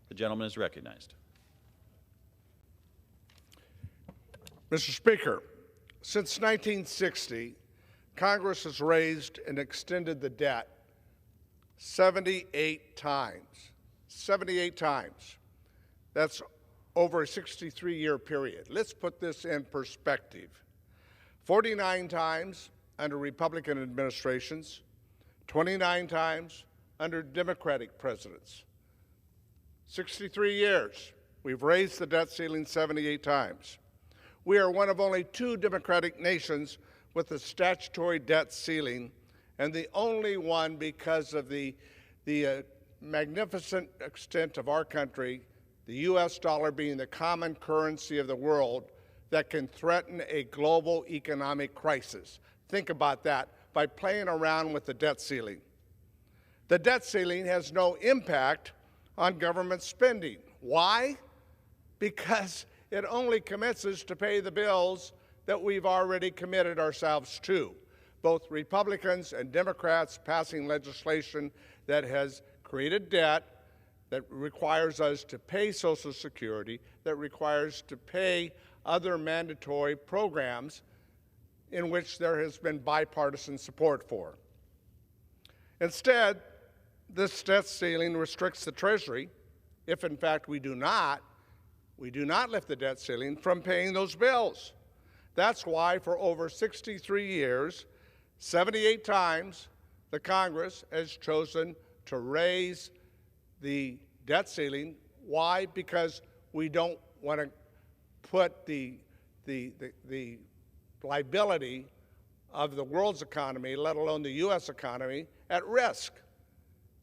The gentleman is recognized. Mr. Speaker, since 1960, Congress has raised and extended the debt 78 times. 78 times. That's over a 63-year period. Let's put this in perspective. 49 times under Republican administrations, 29 times under Democratic presidents. 63 years, we've raised the debt ceiling 78 times. We are one of only 2 democratic nations with a statutory debt ceiling, and the only one because of the magnificent extent of our country, the U.S. dollar being the common currency of the world, that can threaten a global economic crisis. Think about that by playing around with the debt ceiling. The debt ceiling has no impact on government spending. Why? Because it only commences to pay the bills that we've already committed ourselves to. Both Republicans and Democrats passing legislation that has created debt, that requires us to pay Social Security, that requires to pay other mandatory programs in which there has been bipartisan support for. Instead, this debt ceiling restricts the Treasury, if in fact we do not lift the debt ceiling, from paying those bills. That's why for over 63 years, 78 times, the Congress has chosen to raise the debt ceiling. Why? Because we don't want to put the liability of the world's economy, let alone the U.S. economy, at risk.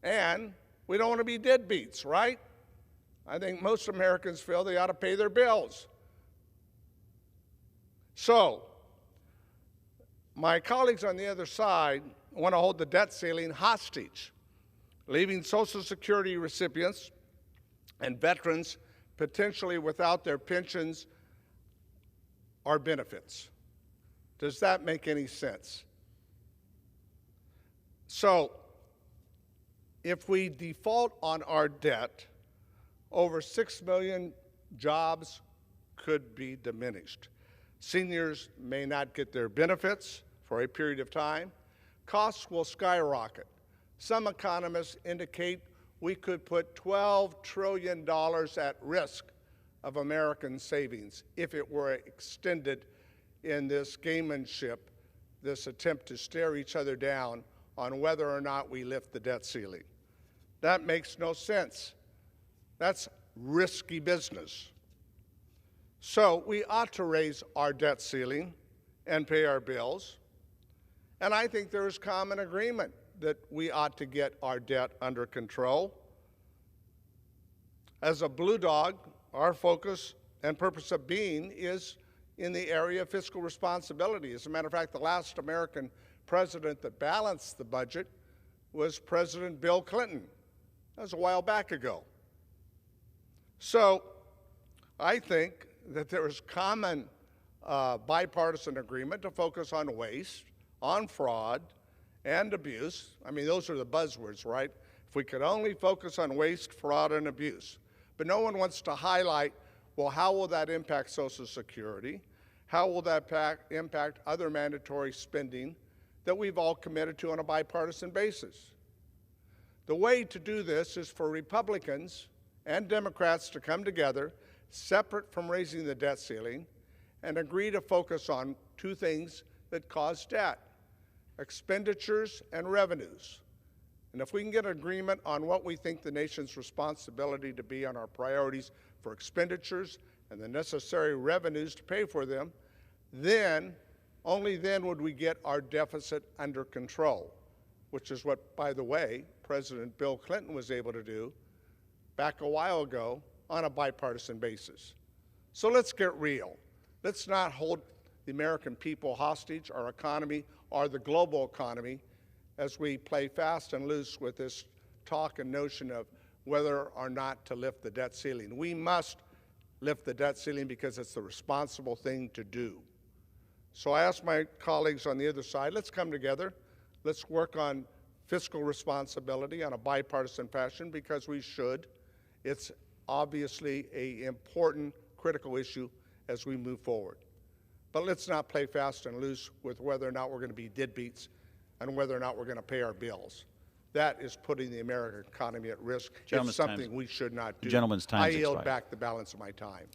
And we don't want to be deadbeats, right? I think most Americans feel they ought to pay their bills. So, my colleagues on the other side want to hold the debt ceiling hostage, leaving Social Security recipients and veterans potentially without their pensions or benefits. Does that make any sense? So, if we default on our debt, over 6 million jobs could be diminished. Seniors may not get their benefits for a period of time. Costs will skyrocket. Some economists indicate we could put $12 trillion at risk of American savings if it were extended in this gamemanship, this attempt to stare each other down on whether or not we lift the debt ceiling. That makes no sense. That's risky business. So we ought to raise our debt ceiling and pay our bills. And I think there is common agreement that we ought to get our debt under control. As a blue dog, our focus and purpose of being is in the area of fiscal responsibility. As a matter of fact, the last American president that balanced the budget was President Bill Clinton. That was a while back ago. So I think that there is common bipartisan agreement to focus on waste, on fraud, and abuse. I mean, those are the buzzwords, right? If we could only focus on waste, fraud, and abuse. But no one wants to highlight, well, how will that impact Social Security? How will that impact other mandatory spending that we've all committed to on a bipartisan basis? The way to do this is for Republicans and Democrats to come together, separate from raising the debt ceiling, and agree to focus on 2 things that cause debt: expenditures and revenues. And if we can get agreement on what we think the nation's responsibility to be on our priorities for expenditures and the necessary revenues to pay for them, then, only then would we get our deficit under control, which is what, by the way, President Bill Clinton was able to do back a while ago on a bipartisan basis. So let's get real. Let's not hold the American people hostage, our economy, or the global economy, as we play fast and loose with this talk and notion of whether or not to lift the debt ceiling. We must lift the debt ceiling because it's the responsible thing to do. So I ask my colleagues on the other side, let's come together. Let's work on fiscal responsibility on a bipartisan fashion, because we should. It's obviously an important, critical issue as we move forward. But let's not play fast and loose with whether or not we're going to be deadbeats and whether or not we're going to pay our bills. That is putting the American economy at risk. It's something we should not do. The gentleman's time I has yield expired. back the balance of my time.